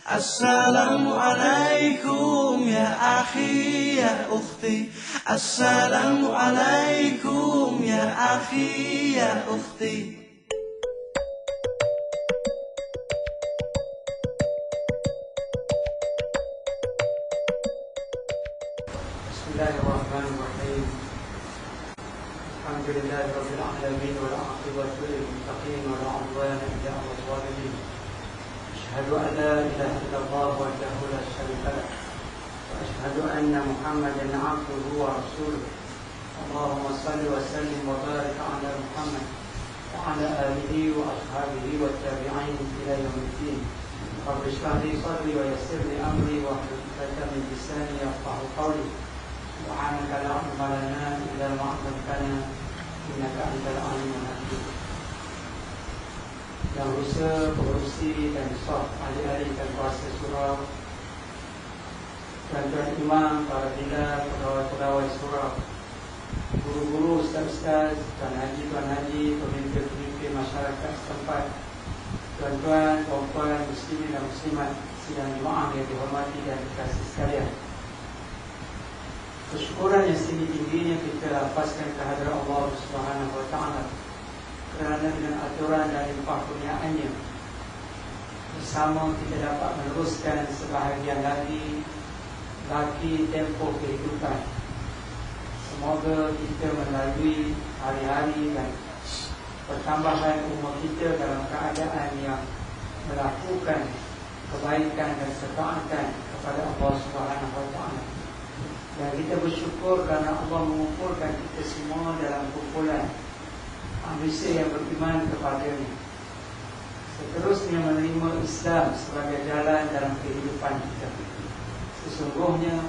Assalamualaikum ya akhi ya ukhti. Assalamualaikum ya akhi ya ukhti. Bismillahirrahmanirrahim. Alhamdulillahi rabbil alamin wal 'aqibatu lil muttaqin wa la 'udwana illa 'alal zalimin. أشهد أن لا إله إلا الله وحده لا شريك له وأشهد أن محمدا عبده ورسوله اللهم صل وسلم وبارك على محمد وعلى آله وأصحابه والتابعين إلى يوم الدين رب اشرح لي صدري ويسر لي أمري واحلل عقدة من لساني يفقهوا قولي سبحانك لا علم لنا إلا ما علمتنا إنك أنت العليم الحكيم. Yang berusaha, pengurusi dan sah ahli-ahli dan kuasa surau, tuan-tuan imam, para bilal, pegawai-pegawai surau, guru-guru, ustaz-ustaz, tuan haji, pemimpin-pemimpin masyarakat setempat, tuan-tuan, puan-puan, muslimin dan muslimat sidang jemaah yang dihormati dan dikasihi sekalian. Kesyukuran yang tinggi-tingginya kita lafazkan kehadirat Allah Subhanahu wa Ta'ala, kerana dengan aturan dan limpah kurniaannya bersama kita dapat meneruskan sebahagian lagi tempoh kehidupan. Semoga kita melalui hari-hari dan pertambahan umur kita dalam keadaan yang melakukan kebaikan dan ketaatan kepada Allah Subhanahu wa Ta'ala. Dan kita bersyukur kerana Allah mengumpulkan kita semua dalam kumpulan manusia yang beriman kepadanya, seterusnya menerima Islam sebagai jalan dalam kehidupan kita. Sesungguhnya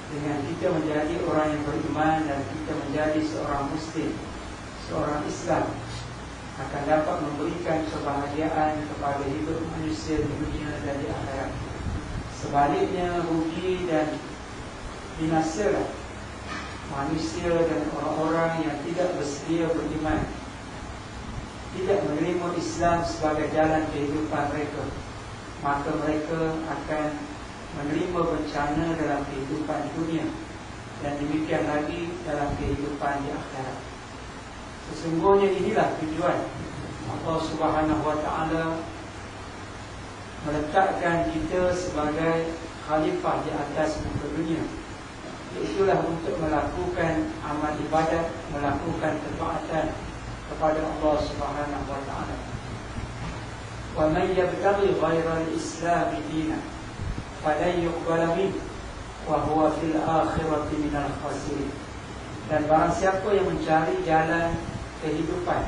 dengan kita menjadi orang yang beriman dan kita menjadi seorang Muslim, seorang Islam, akan dapat memberikan kebahagiaan kepada hidup manusia di dunia dan di akhirat. Sebaliknya rugi dan binasalah manusia dan orang-orang yang tidak bersedia beriman, tidak menerima Islam sebagai jalan kehidupan mereka, maka mereka akan menerima bencana dalam kehidupan dunia dan demikian lagi dalam kehidupan di akhirat. Sesungguhnya inilah tujuan Allah Subhanahu wa Ta'ala meletakkan kita sebagai khalifah di atas muka dunia. Itulah untuk melakukan amal ibadat, melakukan ketaatan kepada Allah Subhanahu wa Ta'ala. Wa man yabtaghi ghayra al-islam dinan falan yuqbala minhu wa huwa fil akhirati minal khasirin. Dan barang siapa yang mencari jalan kehidupan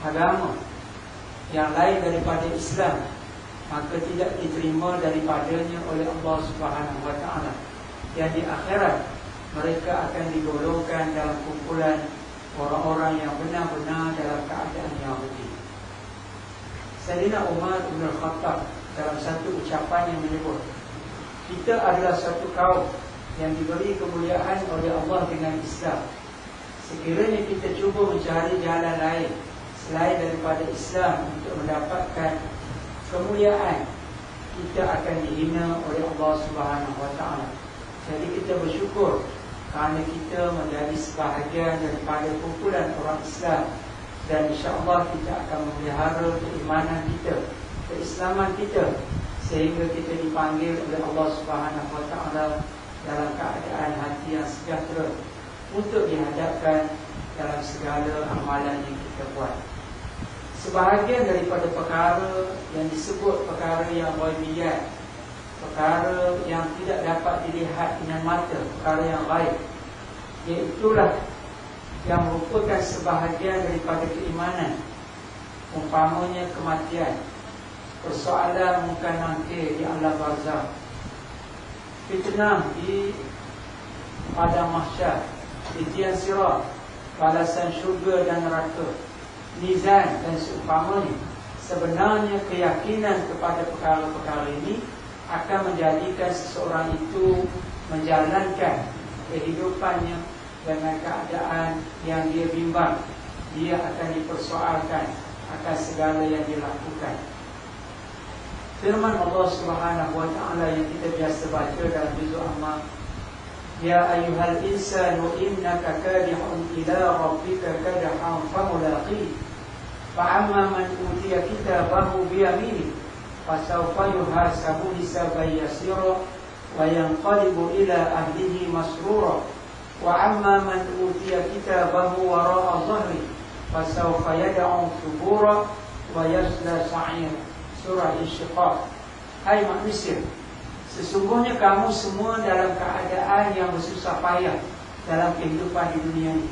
agama yang lain daripada Islam, maka tidak diterima daripadanya oleh Allah Subhanahu wa Ta'ala. Yang di akhirat mereka akan digolongkan dalam kumpulan orang-orang yang benar-benar dalam keadaan yang rugi. Sayyidina Umar bin Khattab dalam satu ucapan yang menyebut, kita adalah satu kaum yang diberi kemuliaan oleh Allah dengan Islam. Sekiranya kita cuba mencari jalan lain selain daripada Islam untuk mendapatkan kemuliaan, kita akan dihina oleh Allah Subhanahu wa Ta'ala. Jadi kita bersyukur kerana kita menjadi sebahagian daripada kumpulan orang Islam, dan insya-Allah kita akan memelihara keimanan kita, keislaman kita, sehingga kita dipanggil oleh Allah Subhanahu wa Ta'ala dalam keadaan hati yang sejahtera untuk dihadapkan dalam segala amalan yang kita buat. Sebahagian daripada perkara yang disebut perkara yang ghaibiyat, perkara yang tidak dapat dilihat dengan mata, perkara yang gaib, iaitulah yang merupakan sebahagian daripada keimanan. Umpamanya kematian, persoalan muka nangkir di alam barzakh, fitnah di padang mahsyar, titian sirat, balasan syurga dan neraka, mizan dan seumpamanya. Sebenarnya keyakinan kepada perkara-perkara ini akan menjadikan seseorang itu menjalankan kehidupannya dengan keadaan yang dia bimbang. Dia akan dipersoalkan akan segala yang dilakukan. firman Allah Subhanahu wa taala yang kita biasa baca dalam juzuk Amma, ya ayyuhal insanu innaka kadihun ila rabbika kadahan famulaqi fa amma man utiya kitabahu bi yamini fasawfa yuhasabu hisaban yasira wa yanqalibu ila ahlihi masrura wa amma man utiya kitabahu wara'a dhahri fasawfa yad'u thubura wa yasla sa'ira. Surah Al-Insyiqaq. Hai manusia, sesungguhnya kamu semua dalam keadaan yang bersusah payah dalam kehidupan di dunia ini,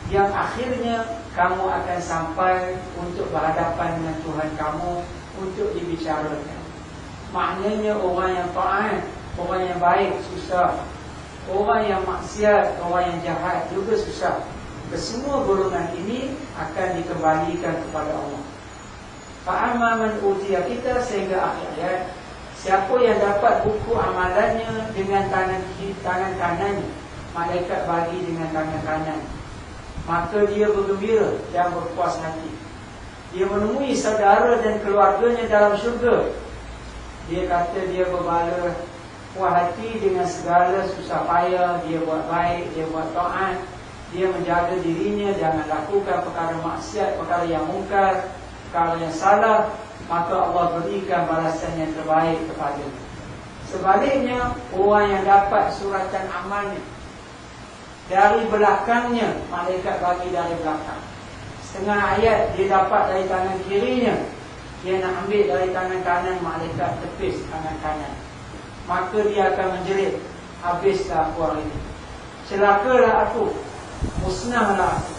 yang akhirnya kamu akan sampai untuk berhadapan dengan Tuhan kamu untuk dibicarakan. Maknanya orang yang taat, orang yang baik susah, orang yang maksiat, orang yang jahat juga susah. Kesemua golongan ini akan dikembalikan kepada Allah. Fa'amma man utiya kita, sehingga akhir ayat, siapa yang dapat buku amalannya dengan tangan kanannya, malaikat bagi dengan tangan kanan, maka dia bergembira dan berpuas hati. Dia menemui saudara dan keluarganya dalam syurga. Dia kata dia berbala puas hati dengan segala susah payah. Dia buat baik, dia buat taat, dia menjaga dirinya jangan lakukan perkara maksiat, perkara yang mungkar, perkara yang salah, maka Allah berikan balasan yang terbaik kepadanya. Sebaliknya, orang yang dapat suratan amalnya dari belakangnya, malaikat bagi dari belakang. Setengah ayat dia dapat dari tangan kirinya, dia nak ambil dari tangan kanan, malaikat tepis tangan kanan. Maka dia akan menjerit, habislah aku hari ini, celakalah aku, musnahlah aku,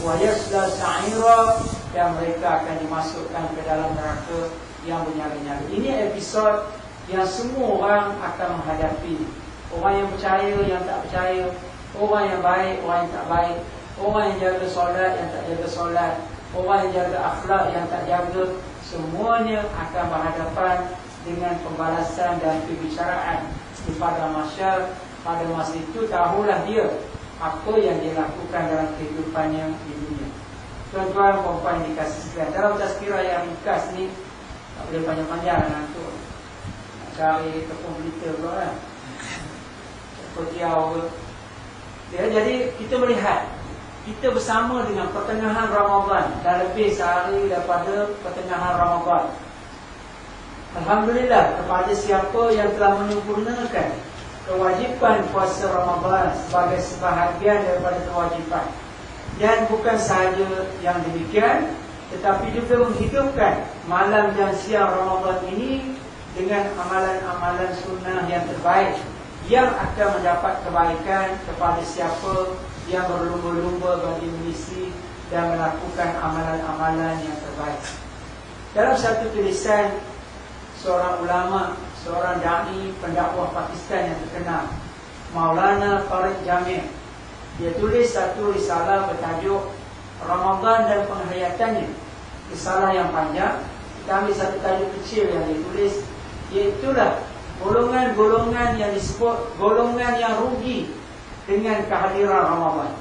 wa yasla sa'ira, dan mereka akan dimasukkan ke dalam neraka yang bernyala-nyala. Ini episod yang semua orang akan menghadapi. Orang yang percaya, yang tak percaya, orang yang baik, orang yang tak baik, orang yang jaga solat, yang tak jaga solat, orang yang jaga akhlak, yang tak jaga, semuanya akan berhadapan dengan pembalasan dan pembicaraan di padang mahsyar. Pada masa itu tahulah dia apa yang dia lakukan dalam kehidupannya di dunia. Tuan-tuan, puan-puan yang dikasih sekalian, dalam tazkirah yang ringkas ni, tak boleh panjang-panjang nanti nak cari tepung berita pula kan, kotiau ke ya. Jadi kita melihat, kita bersama dengan pertengahan Ramadan, dah lebih sehari daripada pertengahan Ramadan. Alhamdulillah kepada siapa yang telah menyempurnakan kewajipan puasa Ramadan sebagai sebahagian daripada kewajipan. Dan bukan sahaja yang demikian, tetapi juga menghidupkan malam dan siang Ramadan ini dengan amalan-amalan sunnah yang terbaik, yang akan mendapat kebaikan kepada siapa yang berlumba-lumba bagi mengisi dan melakukan amalan-amalan yang terbaik. Dalam satu tulisan seorang ulama, seorang da'i pendakwah Pakistan yang terkenal, Maulana Farid Jamil, dia tulis satu risalah bertajuk Ramadan dan Penghayatannya. Risalah yang panjang. Kita ambil satu tajuk kecil yang dia tulis, iaitulah golongan-golongan yang disebut golongan yang rugi dengan kehadiran Ramadan.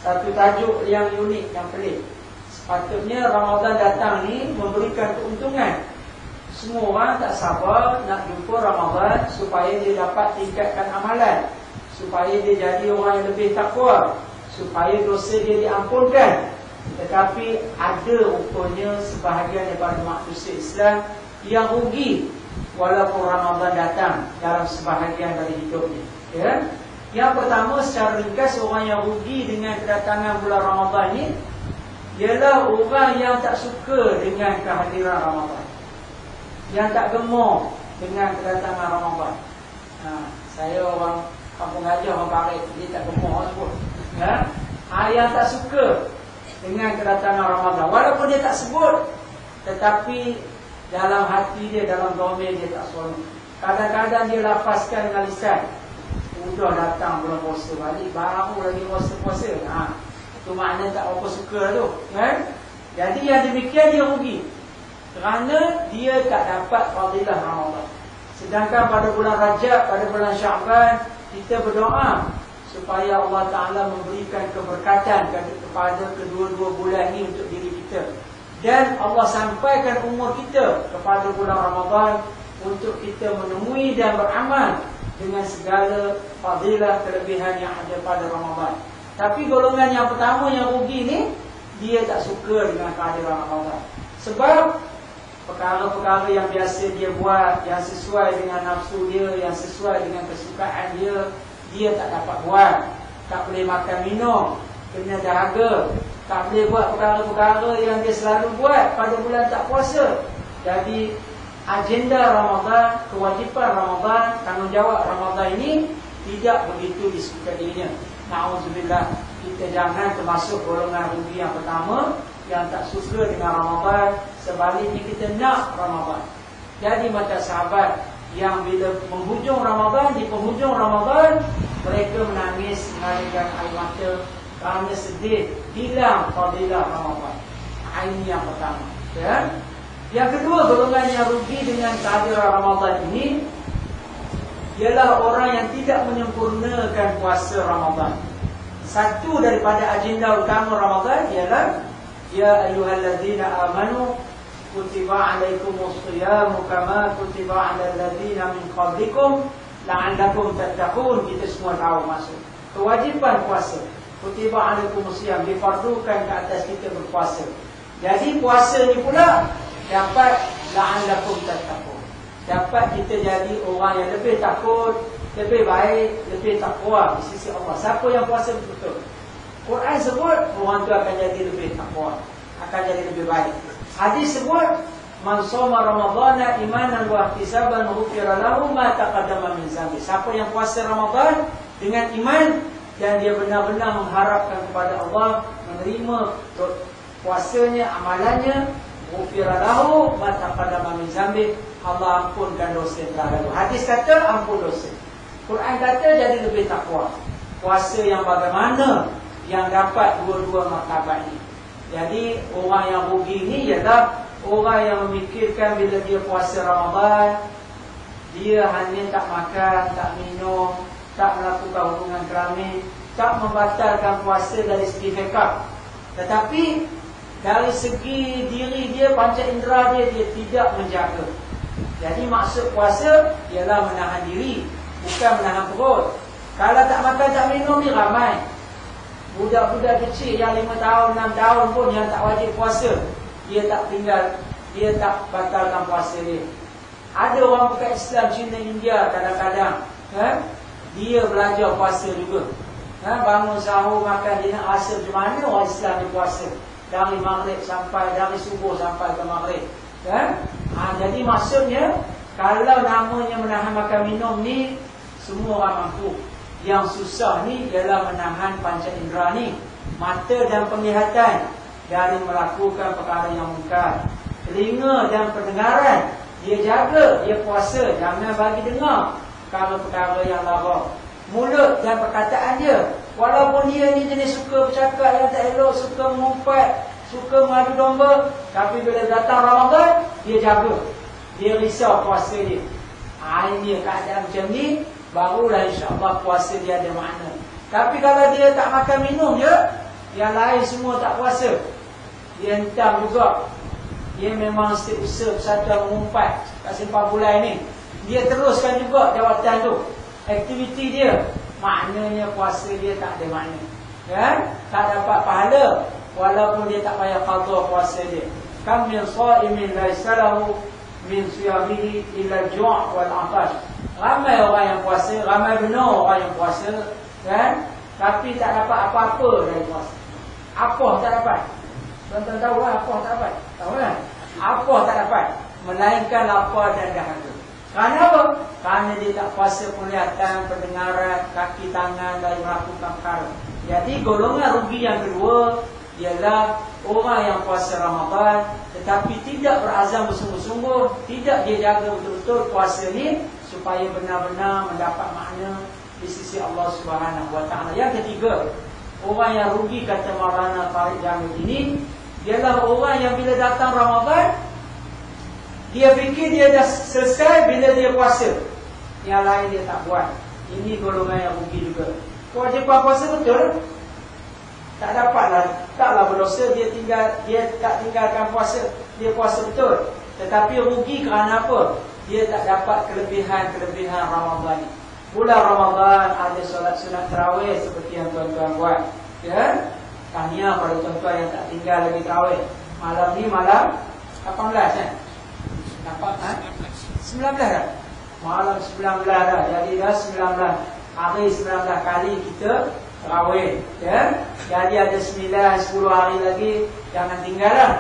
Satu tajuk yang unik, yang pelik. Sepatutnya Ramadan datang ni memberikan keuntungan. Semua orang tak sabar nak jumpa Ramadan supaya dia dapat tingkatkan amalan, supaya dia jadi orang yang lebih takwa, supaya dosa dia diampunkan. Tetapi ada rupanya sebahagian daripada manusia Islam yang rugi walaupun Ramadan datang dalam sebahagian dari hidupnya, ya? Yang pertama, secara ringkas, orang yang rugi dengan kedatangan bulan Ramadan ni ialah orang yang tak suka dengan kehadiran Ramadan, yang tak gemar dengan kedatangan Ramadan. Saya orang kampung Gajah, orang Barat, dia tak gemar sebut, ya? Yang tak suka dengan kedatangan Ramadan, walaupun dia tak sebut, tetapi dalam hati dia, dalam domain dia tak seronok. Kadang-kadang dia lafazkan dengan lisan, sudah datang bulan puasa, balik baru lagi puasa-puasa. Itu makna tak apa suka tu, kan? Jadi yang demikian dia rugi, kerana dia tak dapat fadilah Ramadan. Sedangkan pada bulan Rajab, pada bulan Syaban, kita berdoa supaya Allah Ta'ala memberikan keberkatan kepada kedua-dua bulan ini untuk diri kita. Dan Allah sampaikan umur kita kepada bulan Ramadan untuk kita menemui dan beramal dengan segala fadilah kelebihan yang ada pada Ramadan. Tapi golongan yang pertama yang rugi ni, dia tak suka dengan kehadiran Ramadan. Sebab perkara-perkara yang biasa dia buat, yang sesuai dengan nafsu dia, yang sesuai dengan kesukaan dia, dia tak dapat buat. Tak boleh makan minum, kena dahaga. Tak boleh buat perkara-perkara yang dia selalu buat pada bulan tak puasa. Jadi agenda Ramadan, kewajipan Ramadan, tanggungjawab Ramadan ini tidak begitu disukai dirinya. Na'udzubillah, kita jangan termasuk golongan rugi yang pertama yang tak suka dengan Ramadan. Sebaliknya kita nak Ramadan. Jadi macam sahabat yang bila menghujung Ramadan, di penghujung Ramadan mereka menangis mengalirkan air mata kerana sedih hilang fadilah Ramadan. Ini yang pertama, ya. Yang kedua, golongan yang rugi dengan kehadiran Ramadan ini ialah orang yang tidak menyempurnakan puasa Ramadan. Satu daripada agenda utama Ramadan ialah ya ayyuhallazina amanu kutiba alaikumus shiyamu kama kutiba alal ladzina min qablikum la'allakum tattaqun. Kita semua tahu maksud kewajipan puasa. Kutiba alaikumus shiyam, difardukan ke atas kita berpuasa. Jadi puasa ni pula dapat la'allakum tattaqun, dapat kita jadi orang yang lebih takut, lebih baik, lebih takwa di sisi Allah. Siapa yang puasa betul-betul, Quran sebut orang tu akan jadi lebih takwa, akan jadi lebih baik. Hadis sebut man shoma ramadhana imanan wa ihtisaban ghufira lahu ma taqaddama min dhanbi. Siapa yang puasa Ramadan dengan iman dan dia benar-benar mengharapkan kepada Allah, menerima puasanya, amalannya, ghufira lahu ma taqaddama min dhanbi, Allah ampunkan dosa yang telah lalu. Hadis kata ampun dosa, Quran kata jadi lebih takwa. Puasa yang bagaimana yang dapat dua-dua martabat ini. Jadi orang yang rugi ni ialah orang yang memikirkan bila dia puasa Ramadan, dia hanya tak makan, tak minum, tak melakukan hubungan kelamin, tak membatalkan puasa dari segi fiqh. Tetapi dari segi diri dia, panca indera dia, dia tidak menjaga. Jadi maksud puasa ialah menahan diri, bukan menahan perut. Kalau tak makan, tak minum ni ramai. Budak-budak kecil yang 5 tahun, 6 tahun pun yang tak wajib puasa, dia tak tinggal, dia tak batalkan puasa dia. Ada orang bukan Islam, Cina, India kadang-kadang dia belajar puasa juga. Bangun sahur, makan, dia nak rasa macam mana orang Islam dia puasa. Dari maghrib sampai, dari subuh sampai ke maghrib. Jadi maksudnya, kalau namanya menahan makan minum ni, semua orang mampu. Yang susah ni ialah menahan panca indera ni, mata dan penglihatan dari melakukan perkara yang mungkar. Telinga dan pendengaran dia jaga, dia puasa, jangan bagi dengar perkara-perkara yang lara. Mulut dan perkataan dia, walaupun dia ni jenis suka bercakap yang tak elok, suka mengumpat, suka mengadu domba, tapi bila datang Ramadan, dia jaga, dia risau puasa dia. Ini keadaan macam ni, barulah insya-Allah puasa dia ada makna. Tapi kalau dia tak makan minum je, yang lain semua tak puasa, dia hentam juga. Dia memang setiap persatuan mengumpat kat Simpang Bulai ni, dia teruskan juga jawatan tu, aktiviti dia. Maknanya puasa dia tak ada makna, tak dapat pahala, walaupun dia tak payah qada puasa dia. Kam min sha'imin laisa lahu min siyamihi illa ju' wal 'atash. Ramai orang yang puasa, ramai benar orang yang puasa, tapi tak dapat apa-apa dari puasa. Apa tak dapat? Tuan-tuan tahu lah apa tak dapat? Tahu kan? Apa tak dapat? Melainkan lapar dan dahaga. Kerana apa? Kerana dia tak puasa penglihatan, pendengaran, kaki tangan dari melakukan perkara. Jadi golongan rugi yang kedua ialah orang yang puasa Ramadan tetapi tidak berazam bersungguh-sungguh, tidak dia jaga betul-betul puasa ni supaya benar-benar mendapat makna di sisi Allah Subhanahu Wa Taala. Yang ketiga, orang yang rugi kata Maulana Farid Jamil ini ialah orang yang bila datang Ramadan, dia fikir dia dah selesai bila dia puasa, yang lain dia tak buat. Ini golongan yang rugi juga. Kewajipan puasa betul, tak dapatlah taklah berdosa dia tak tinggalkan puasa, dia puasa betul. Tetapi rugi kerana apa? Dia tak dapat kelebihan Ramadan ni. Bulan Ramadan ada solat sunat tarawih seperti yang tuan-tuan buat. Ya. Tahniah pada tuan-tuan yang tak tinggal lagi tarawih. Malam ni malam 18 kan? Dapat 19 dah. Malam 19 dah. Jadi dah 19 hari 19 kali kita tarawih, ya. Jadi ada 9-10 hari lagi, jangan tinggallah.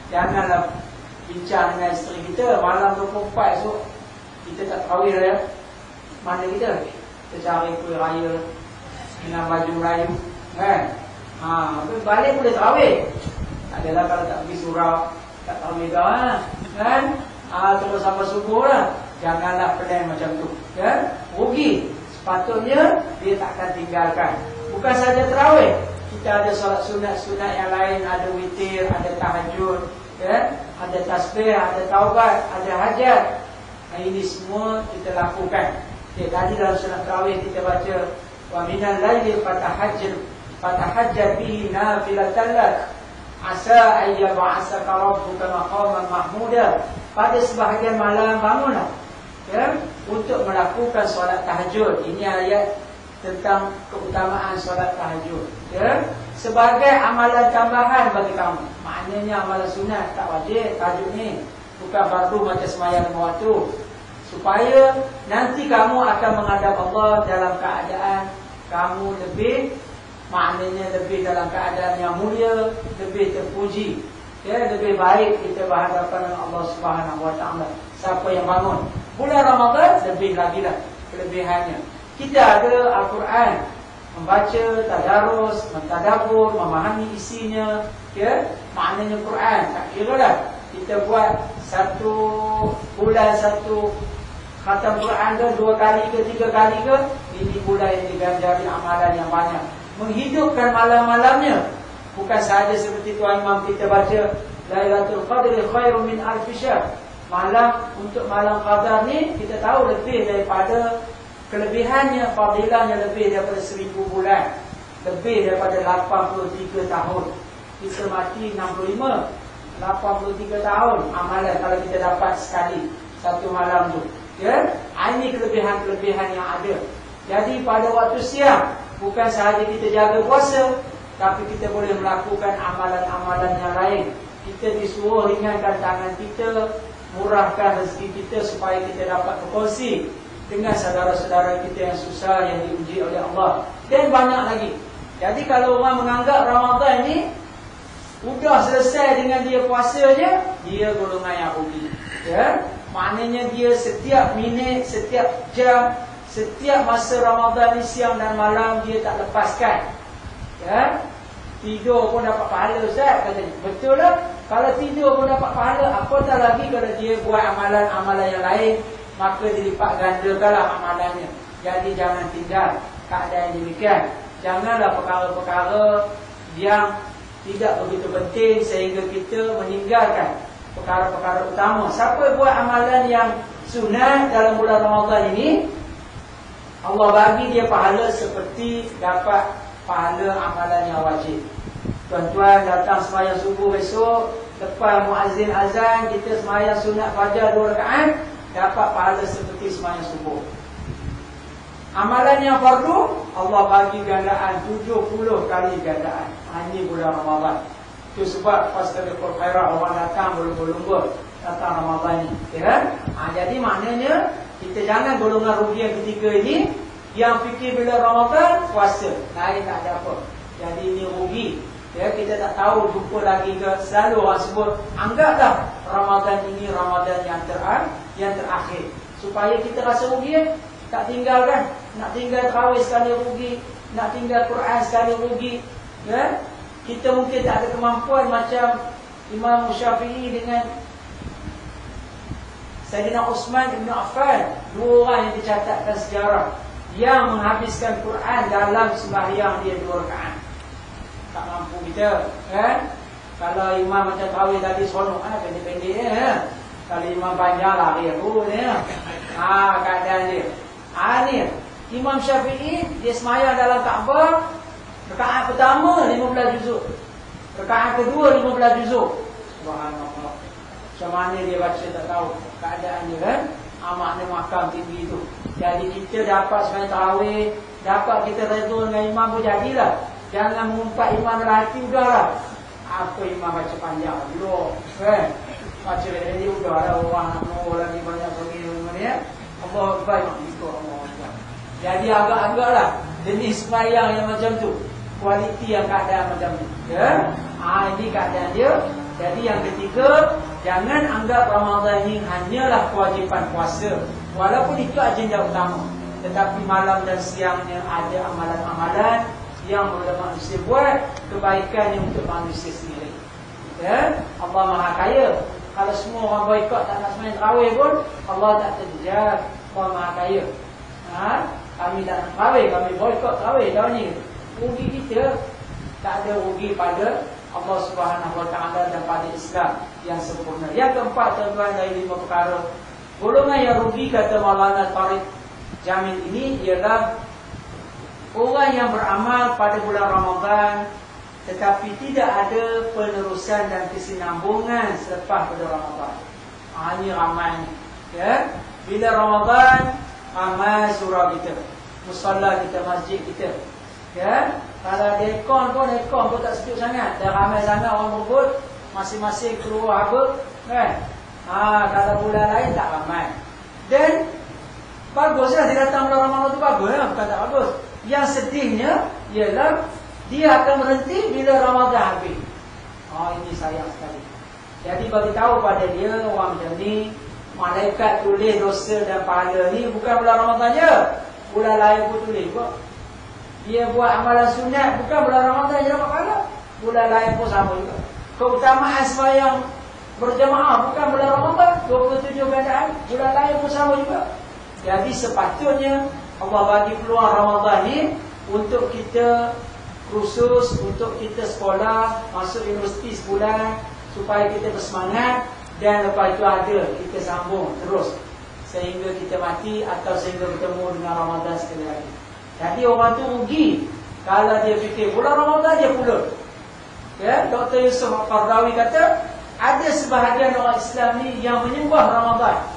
Janganlah bincang dengan isteri kita malam 24 esok kita tak tarawih dah, ya. Mana kita? Kita cari kuih raya dengan baju Melayu, kan? Balik boleh tarawih. Tak adalah kalau tak pergi surau, tak tarawih dah, kan? Terus sampai subuh lah. Janganlah plan macam tu, ya. Rugi. Sepatutnya dia tak akan tinggalkan. Bukan saja tarawih, kita ada solat sunat-sunat yang lain, ada witir, ada tahajud, ya? Ada tasbih, ada taubat, ada hajat. Ini semua kita lakukan. Tadi dalam sunat tarawih kita baca wa minal laili fatahajjat bihi nafilatan lak asa ay yab'asaka rabbuka maqaman mahmuda. Pada sebahagian malam bangunlah, ya, untuk melakukan solat tahajud. Ini ayat tentang keutamaan solat tahajud, ya, sebagai amalan tambahan bagi kamu. Maknanya amalan sunat, tak wajib tahajud ni, bukan fardu macam sembahyang 5 waktu. Supaya nanti kamu akan menghadap Allah dalam keadaan kamu lebih, maknanya lebih dalam keadaan yang mulia, lebih terpuji, ya, lebih baik kita berhadapan dengan Allah Subhanahu Wa Taala. Siapa yang bangun bulan Ramadan, lebih lagi lah kelebihannya. Kita ada Al-Quran, membaca, tadarus, mentadabbur, memahami isinya, ya, maknanya Quran. Tak kira lah kita buat satu bulan satu khatam Quran ke 2 kali ke 3 kali ke, ini bulan yang diganjari amalan yang banyak. Menghidupkan malam-malamnya. Bukan sahaja seperti Tuan Imam kita baca Lailatul Qadri khairum min alfi syahr. Malam, untuk malam qadar ni kita tahu lebih daripada kelebihannya, fadilahnya lebih daripada 1000 bulan, lebih daripada 83 tahun. Kita mati 65, 83 tahun amalan kalau kita dapat sekali satu malam tu, ya. Ini kelebihan-kelebihan yang ada. Jadi pada waktu siang bukan sahaja kita jaga puasa, tapi kita boleh melakukan amalan-amalan yang lain. Kita disuruh ringankan tangan kita, murahkan rezeki kita supaya kita dapat berkongsi dengan saudara-saudara kita yang susah, yang diuji oleh Allah, dan banyak lagi. Jadi kalau orang menganggap Ramadan ni sudah selesai dengan dia puasa je, dia golongan yang rugi, ya. Maknanya dia setiap minit, setiap jam, setiap masa Ramadan ni siang dan malam dia tak lepaskan, ya. Tidur pun dapat pahala, Ustaz, katanya. Betul lah. Kalau tidur pun dapat pahala, apatah lagi kalau dia buat amalan-amalan yang lain, maka dilipat gandakanlah amalannya. Jadi jangan tinggal keadaan demikian. Janganlah perkara-perkara yang tidak begitu penting sehingga kita meninggalkan perkara-perkara utama. Siapa buat amalan yang sunat dalam bulan Ramadan ini, Allah bagi dia pahala seperti dapat pahala amalan yang wajib. Tuan-tuan datang sembahyang subuh besok, lepas muazzin azan kita sembahyang sunat fajar 2 rakaat, dapat pahala seperti sembahyang subuh. Amalan yang fardu, Allah bagi gandaan 70 kali gandaan. Ini bulan Ramadan. Itu sebab fastabiqul khairat, orang datang berlumba-lumba datang Ramadan ni, ya. Jadi maknanya kita jangan golongan rugi yang ketiga ini, yang fikir bila Ramadan puasa, lain tak ada apa. Jadi ini rugi, ya. Kita tak tahu jumpa lagi ke. Selalu orang sebut, anggaplah Ramadan ini Ramadan yang terakhir, supaya kita rasa rugi, ya? Tak tinggalkan. Nak tinggal tarawih sekali rugi, nak tinggal Quran sekali rugi, ya. Kita mungkin tak ada kemampuan macam Imam Syafi'i dengan Sayyidina Uthman bin Affan, 2 orang yang dicatatkan sejarah yang menghabiskan Quran dalam sembahyang dia 2 rakaat. Tak mampu kita, kan? Kalau imam macam tarawih tadi seronok, pendek-pendek, ya. Kalau imam panjang lari aku, ya. Keadaan dia. Ni Imam Syafi'i dia sembahyang dalam Kaabah, rakaat pertama 15 juzuk. Rakaat kedua 15 juzuk. Subhanallah. Macam mana dia baca tak tahu keadaan dia kan. Makna makam tinggi tu. Jadi kita dapat sembahyang tarawih, dapat kita redha dengan imam pun jadilah. Jangan mengumpat imam dalam hati, udahlah. Apa imam baca panjang dulu kan. Baca dia udahlah, orang nak menurut lagi banyak pergi mana ya. Allah baik itu Allah. Jadi agak-agaklah jenis sembahyang yang macam tu, kualiti yang keadaan macam tu ya. Ini keadaan dia. Jadi yang ketiga, jangan anggap Ramadan ini hanyalah kewajipan puasa, walaupun itu agenda utama. Tetapi malam dan siangnya ada amalan-amalan yang boleh manusia buat, kebaikan yang untuk manusia sendiri ya. Allah Maha Kaya. Kalau semua orang boikot tak nak sembahyang tarawih pun, Allah tak terjejas. Allah Maha Kaya. Kami tak nak tarawih, kami boikot tarawih tahun ni. Rugi kita. Tak ada rugi pada Allah Subhanahu Wa Taala dan pada Islam yang sempurna. Yang keempat, tuan-tuan, dari 5 perkara golongan yang rugi, kata Maulana Tariq Jamil ini, ialah orang yang beramal pada bulan Ramadan tetapi tidak ada penerusan dan kesinambungan selepas pada Ramadan. Ini ramai ya. Bila Ramadan, ramai surau kita, musalla kita, masjid kita ya. Kalau dekon pun tak sejuk sangat. Dah ramai sangat orang berebut, masing-masing keluar apa kan. Kalau bulan lain tak ramai. Dan baguslah dia datang bulan Ramadan tu, bagus lah, bukan tak bagus. Yang sedihnya ialah dia akan berhenti bila Ramadan habis. Ini sayang sekali. Jadi bagi tahu pada dia, orang macam ni, malaikat tulis dosa dan pahala ni bukan bulan Ramadan je, bulan lain pun tulis juga. Dia buat amalan sunat bukan bulan Ramadan je dapat pahala, bulan lain pun sama juga. Keutamaan sembahyang berjemaah bukan bulan Ramadan, 27 keadaan, bulan lain pun sama juga. Jadi sepatutnya Allah bagi peluang Ramadan ni untuk kita kursus, untuk kita sekolah, masuk universiti sebulan, supaya kita bersemangat. Dan lepas itu ada, kita sambung terus sehingga kita mati atau sehingga bertemu dengan Ramadan sekali lagi. Jadi orang tu rugi kalau dia fikir bulan Ramadan dia pulut ya. Dr. Yusuf Qardawi kata, ada sebahagian orang Islam ni yang menyembah Ramadan,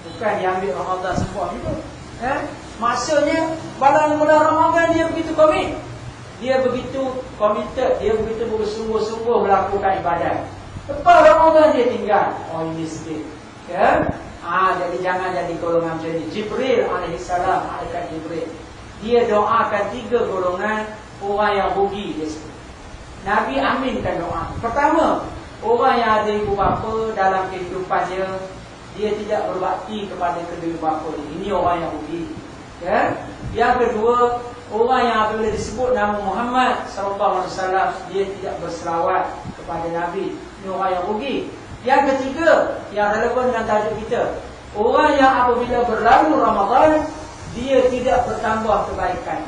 bukan dia ambil Ramadan sembah itu ya. Maksudnya bulan Ramadan dia begitu komit, dia begitu komited, dia begitu bersungguh-sungguh melakukan ibadat. Lepas Ramadan dia tinggal. Ini sedih ya. Jadi jangan jadi golongan macam ni. Jibril alaihissalam, malaikat Jibril, dia doakan 3 golongan orang yang rugi dia sebut. Nabi aminkan doa. Pertama, orang yang ada ibu bapa dalam kehidupannya, dia tidak berbakti kepada kedua ibu bapa dia. Ini orang yang rugi ya. Yang kedua, orang yang apabila disebut nama Muhammad sallallahu alaihi wasallam, dia tidak berselawat kepada Nabi. Ini orang yang rugi. Yang ketiga, yang relevan dengan tajuk kita, orang yang apabila berlalu Ramadan, dia tidak bertambah kebaikan.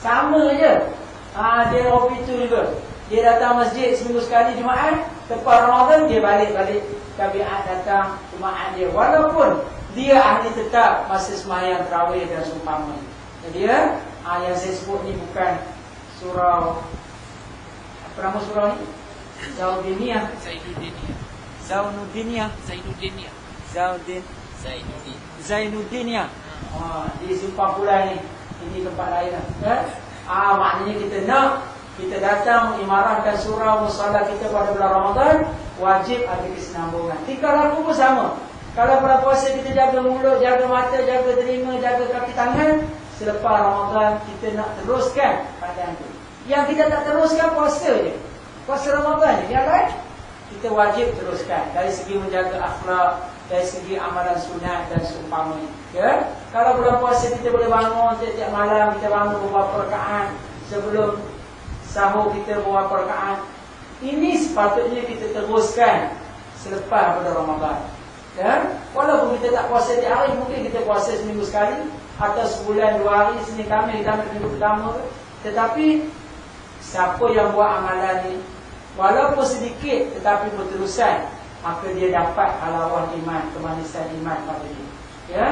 Sama je. Dia hobi itu juga. Dia datang masjid seminggu sekali Jumaat, lepas Ramadan dia balik tabiat datang Jumaat dia, walaupun dia ahli tetap masa sembahyang tarawih dan seumpama. Jadi yang saya sebut ni bukan surau, apa nama surau ni? Zaudiniyah. Zainuddiniyah. Di Simpang Pulai ni. Ini tempat lain lah. Maknanya kita datang mengimarahkan surau musalla kita pada bulan Ramadan, wajib ada kesinambungan. Tingkah laku pun sama. Kalau pada puasa kita jaga mulut, jaga mata, jaga telinga, jaga kaki tangan, selepas Ramadan kita nak teruskan keadaan itu. Yang kita tak teruskan puasa je, puasa Ramadan je. Yang lain kita wajib teruskan dari segi menjaga akhlak, dari segi amalan sunat dan seumpamanya ya. Kalau bulan puasa kita boleh bangun setiap malam, kita bangun beberapa rakaat sebelum sahur, kita beberapa rakaat. Ini sepatutnya kita teruskan selepas pada Ramadan ya. Walaupun kita tak puasa tiap hari, mungkin kita puasa seminggu sekali atau sebulan 2 hari, Senin Khamis kita ambil minggu pertama. Tetapi siapa yang buat amalan ni walaupun sedikit tetapi berterusan, maka dia dapat halawah iman, kemanisan iman pada dia ya.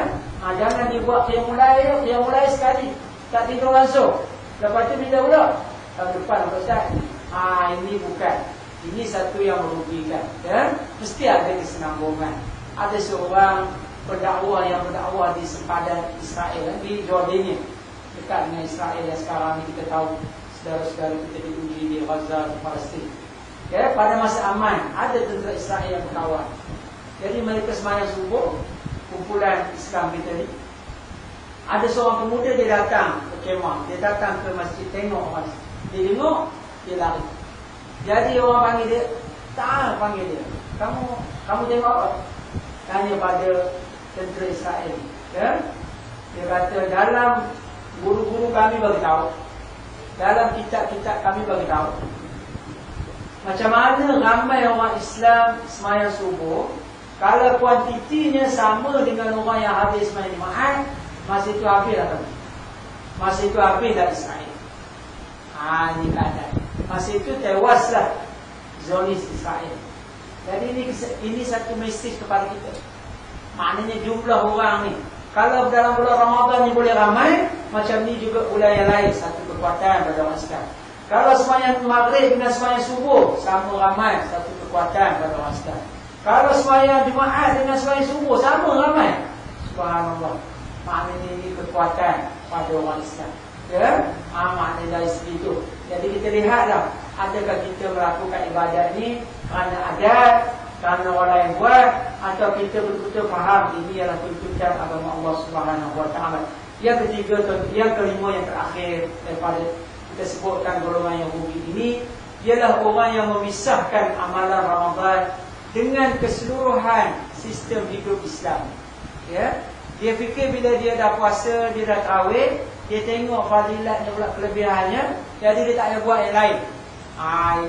Jangan dibuat yang mulai sekali tak tidur langsung, lepas tu bila pula tahun depan Ustaz Ini bukan. Ini satu yang merugikan. Mesti ada kesinambungan. Ada seorang pendakwah yang berdakwah di sempadan Israel, di Jordania, dekat dengan Israel yang sekarang ni kita tahu saudara-saudara kita diuji di Gaza, di Palestin. Pada masa aman ada tentera Israel yang berkawan. Jadi mereka sembahyang subuh, kumpulan Islam kita ni. Ada seorang pemuda dia datang ke kemah, dia datang ke masjid, tengok masjid. Dia tengok, dia lari. Jadi orang panggil dia, tak panggil dia. Kamu tengok apa? Tanya pada tentera Israel. Dia kata dalam guru-guru kami bagi tahu, dalam kitab-kitab kami bagi tahu, macam mana ramai orang Islam sembahyang subuh, kalau kuantitinya sama dengan orang yang habis sembahyang Jumaat, masa itu habislah kami. Masa itu habislah Israel. Ini keadaan. Masa itu tewaslah Zionis Israel. Jadi ini satu mesej kepada kita. Maknanya jumlah orang ni, kalau dalam bulan Ramadan ni boleh ramai, macam ni juga bulan yang lain, satu kekuatan pada orang Islam. Kalau sembahyang maghrib dengan sembahyang subuh sama ramai, satu kekuatan pada orang Islam. Kalau sembahyang Jumaat dengan sembahyang subuh sama ramai, subhanallah. Maknanya ini kekuatan pada orang Islam. Maknanya dari segi itu. Jadi kita lihatlah, adakah kita melakukan ibadat ni kerana adat, kerana orang lain buat, atau kita betul-betul faham ini adalah tuntutan agama Allah Subhanahu Wa Taala. Yang ketiga, yang kelima, yang terakhir daripada kita sebutkan golongan yang rugi ini, ialah orang yang memisahkan amalan Ramadan dengan keseluruhan sistem hidup Islam. Dia fikir bila dia dah puasa, dia dah tarawih, dia tengok fadilatnya pula, kelebihannya, jadi dia tak ada buat yang lain.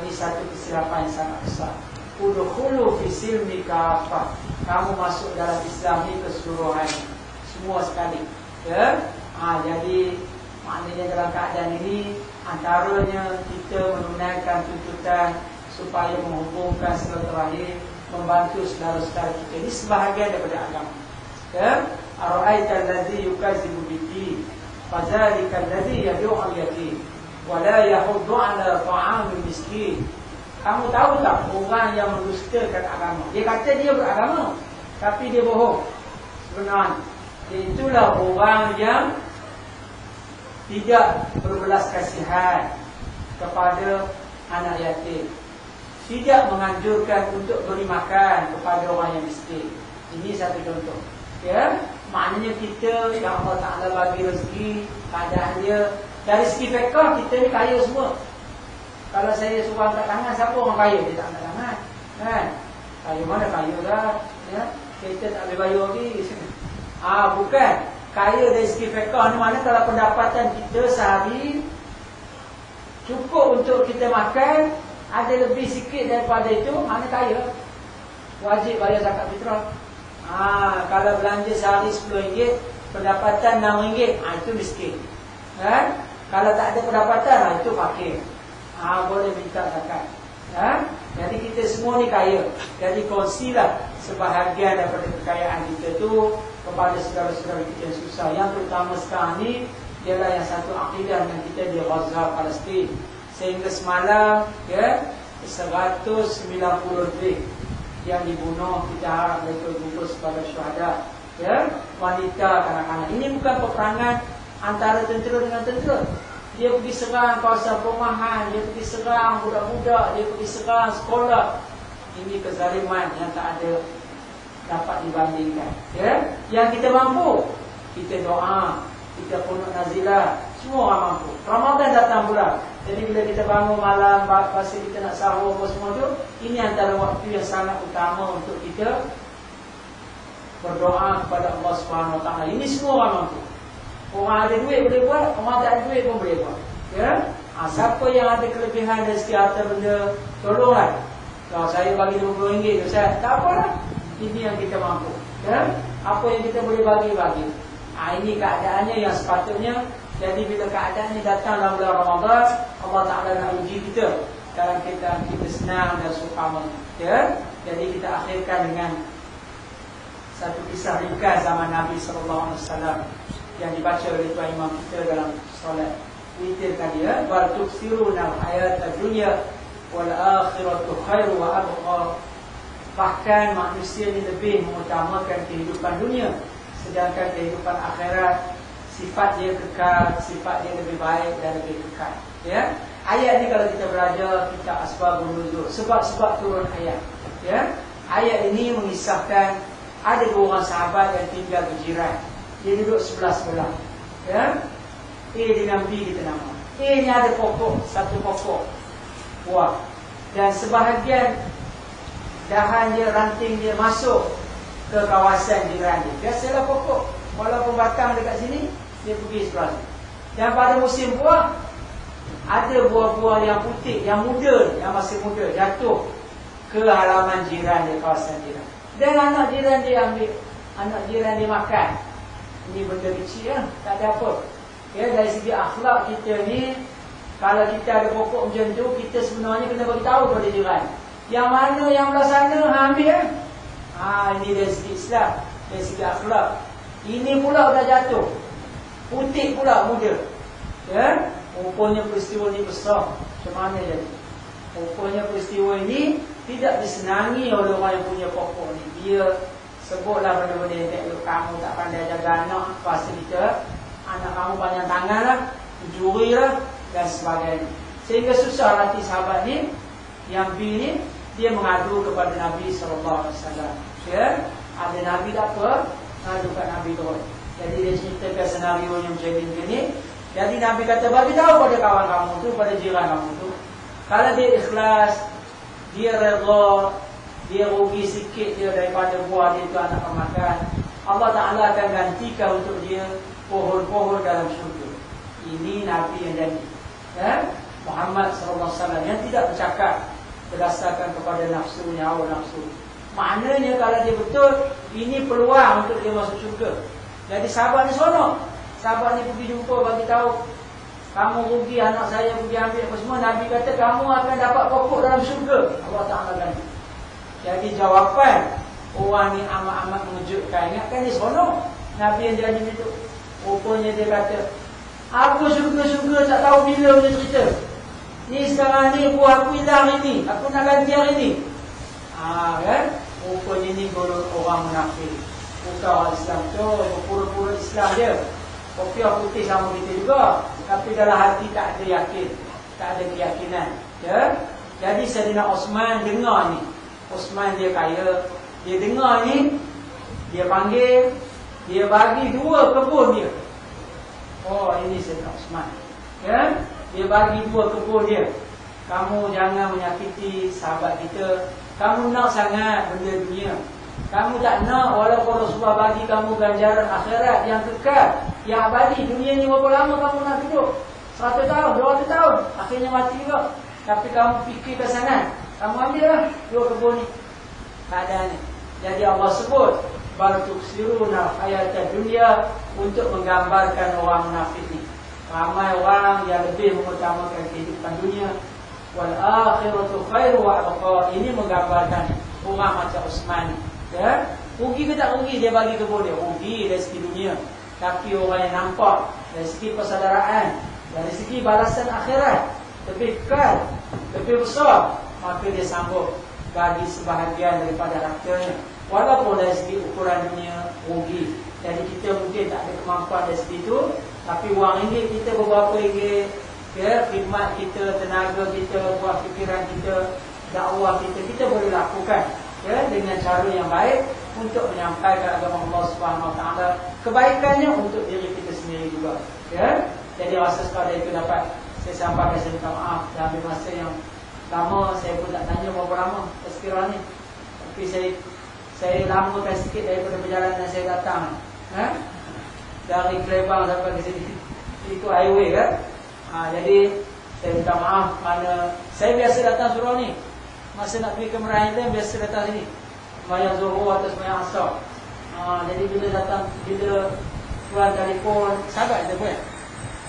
Ini satu kesilapan yang sangat besar. Udkhulu fi silmi kafah. Kamu masuk dalam Islam ni keseluruhan, semua sekali. Jadi maknanya dalam keadaan ini, antaranya kita menunaikan tuntutan supaya menghubungkan silaturahim, membantu saudara-saudara kita. Ini sebahagian daripada agama. Ara'aita allazi yukadzibu bid-din, fadzalika allazi yad'u al-yatim wa la yahuddu 'ala ta'amil miskin. Kamu tahu tak orang yang mendustakan agama? Dia kata dia beragama, tapi dia bohong. Sebenarnya itulah orang yang tidak berbelas kasihan kepada anak yatim, tidak menganjurkan untuk beri makan kepada orang yang miskin. Ini satu contoh. Maknanya kita yang Allah Ta'ala bagi rezeki, keadaan dia, dari segi fiqh kita ni kaya semua. Kalau saya suruh angkat tangan, siapa orang kaya? Dia tak angkat tangan, kan? Kaya mana kaya dah, kita tak boleh bayar lagi. Bukan. Kaya dari segi fiqh ni mana kalau pendapatan kita sehari cukup untuk kita makan, ada lebih sikit daripada itu, mana kaya? Wajib bayar zakat fitrah. Kalau belanja sehari RM10, pendapatan RM6, itu miskin. Kalau tak ada pendapatan, itu fakir. Boleh minta zakat. Jadi kita semua ni kaya. Jadi kongsilah sebahagian daripada kekayaan kita tu kepada saudara-saudara kita yang susah. Yang terutama sekarang ni ialah yang satu akidah dengan kita di Gaza, Palestin. Sehingga semalam 190 lebih yang dibunuh, kita harap mereka gugur sebagai syuhada. Wanita, kanak-kanak. Ini bukan peperangan antara tentera dengan tentera. Dia pergi serang kawasan perumahan, dia pergi serang budak-budak, dia pergi serang sekolah. Ini kezaliman yang tak ada dapat dibandingkan. Yang kita mampu, kita doa, kita kunut nazilah, semua orang mampu. Ramadan datang pula. Jadi bila kita bangun malam, pasal kita nak sahur apa semua tu, ini antara waktu yang sangat utama untuk kita berdoa kepada Allah Subhanahu Wa Taala. Ini semua orang mampu. Orang ada duit boleh buat, orang tak ada duit pun boleh buat. Siapa yang ada kelebihan dari segi harta benda, tolonglah. Kalau saya bagi RM20, Ustaz, tak apalah. Ini yang kita mampu. Apa yang kita boleh bagi. Ini keadaannya yang sepatutnya. Jadi bila keadaan ini datang dalam bulan Ramadan, Allah Ta'ala nak uji kita dalam kita senang dan sukama. Jadi kita akhirkan dengan satu kisah ringkas zaman Nabi SAW yang dibaca oleh tuan imam kita dalam solat witir tadi. Wal tuksiruna al-hayat ad-dunya wal akhiratu khairu wa abqa. Bahkan manusia ni lebih mengutamakan kehidupan dunia, sedangkan kehidupan akhirat sifat dia kekal, sifat dia lebih baik dan lebih kekal. Ya, ayat ni kalau kita belajar kitab asbabun nuzul, sebab-sebab turun ayat. Ya, ayat ini mengisahkan ada dua orang sahabat yang tinggal berjiran. Dia duduk sebelah-sebelah. Ya, A dengan B kita nama. A ni ada pokok, satu pokok buah, dan sebahagian dahan dia, ranting dia masuk ke kawasan jiran dia. Biasalah pokok, walaupun batang dekat sini, dia pergi sebelah sini. Dan pada musim buah, ada buah-buah yang putih, yang muda, yang masih muda, jatuh ke halaman jiran dia, kawasan jiran. Dan anak jiran dia ambil, anak jiran dia makan. Ini benda kecil lah, tak ada apa. Ya, dari segi akhlak kita ni, kalau kita ada pokok macam tu, kita sebenarnya kena beritahu kepada jiran. Yang mana yang belah sana, ambil kan? Ini dari segi Islam, dari segi akhlak. Ini pula dah jatuh, putih pula, muda. Ya, rupanya peristiwa ni besar. Macam mana jadi? Rupanya peristiwa ini tidak disenangi oleh orang yang punya pokok ni. Dia sebutlah benda-benda yang tak, kamu tak pandai jaga anak, pasti kita, anak kamu panjang tangan lah, mencuri lah, dan sebagainya. Sehingga susah hati sahabat ni, yang B ni, dia mengadu kepada Nabi SAW. Ya, ada Nabi tak apa, ngadu kat Nabi tu. Jadi dia ceritakan senario yang macam ni. Jadi Nabi kata, bagi tahu pada kawan kamu tu, pada jiran kamu tu, kalau dia ikhlas, dia redha, dia rugi sikit dia daripada buah dia tu anak makan, Allah Ta'ala akan gantikan untuk dia pohon-pohon dalam syurga. Ini Nabi yang janji. Ya? Muhammad SAW yang tidak bercakap berdasarkan kepada nafsunya, hawa nafsu. Maknanya kalau dia betul, ini peluang untuk dia masuk syurga. Jadi sahabat ni seronok. Sahabat ni pergi jumpa, bagi tahu, kamu rugi, anak saya pergi ambil apa semua. Nabi kata kamu akan dapat pokok dalam syurga. Allah Ta'ala ganti. Jadi jawapan orang ni amat-amat mengejutkan. Ingatkan dia seronok Nabi yang janji itu. Rupanya dia kata, aku syurga-syurga tak tahu bila punya cerita. Ni sekarang ni buah aku hilang ini, aku nak ganti hari ni. Kan? Rupanya ni golongan orang munafik. Bukan orang Islam tu, berpura-pura Islam dia. Kopiah putih sama kita juga, tapi dalam hati tak ada yakin, tak ada keyakinan. Ya? Jadi Sayyidina Osman dengar ni. Osman dia kaya, dia dengar ni, dia panggil, dia bagi 2 kebun dia. Oh, ini Sayyidina Osman. Ya? Dia bagi 2 kebun dia. Kamu jangan menyakiti sahabat kita. Kamu nak sangat benda dunia. Kamu tak nak walaupun Rasulullah bagi kamu ganjaran akhirat yang kekal, yang abadi. Dunia ni berapa lama kamu nak hidup? 100 tahun, 200 tahun, akhirnya mati juga. Tapi kamu fikir ke sana, kamu ambillah 2 kebun ni. Keadaan ni. Jadi Allah sebut bal tuksiruna hayatad dunya untuk menggambarkan orang munafik ni. Ramai orang yang lebih mengutamakan kehidupan dunia. Wal akhiratu khairu wa abqa. Ini menggambarkan orang macam Osman. Ya, rugi ke tak rugi dia bagi kebun dia? Rugi dari segi dunia. Tapi orang yang nampak dari segi persaudaraan, dari segi balasan akhirat lebih kekal, lebih besar, maka dia sanggup bagi sebahagian daripada hartanya. Walaupun dari segi ukuran dunia rugi. Jadi kita mungkin tak ada kemampuan dari segi itu, tapi wang ringgit kita beberapa ringgit, ya, khidmat kita, tenaga kita, buah fikiran kita, dakwah kita boleh lakukan, ya, dengan cara yang baik untuk menyampaikan agama Allah Subhanahu Wa Taala. Kebaikannya untuk diri kita sendiri juga. Ya, jadi rasa sekadar itu dapat saya sampaikan. Saya minta maaf dah ambil masa yang lama. Saya pun tak tanya berapa lama sekiranya ni, tapi saya lamakan sikit daripada perjalanan saya datang. Dari Kelebang sampai ke sini. Itu highway kan. Jadi saya minta maaf kerana saya biasa datang surau ni. Masa nak pergi ke Merahan tu biasa datang sini. Sembahyang Zuhur atau sembahyang Asar. Jadi bila datang, bila tuan telefon, sahabat kita pun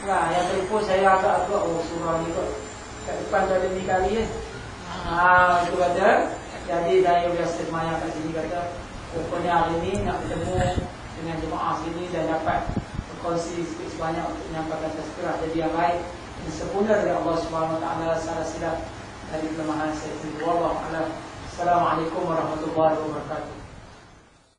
yang telefon saya agak-agak, oh surau ni kot kat depan tu ada ni kali kan. Itu kata. Jadi saya biasa sembahyang kat sini kata, rupanya hari ni nak bertemu dengan jemaah sini dan dapat berkongsi sikit sebanyak untuk menyampaikan tazkirah. Jadi yang baik, yang sempurna dari Allah Subhanahu Wa Taala, salah silap dari kelemahan saya sendiri. Wallahu a'lam. Assalamualaikum warahmatullahi wabarakatuh.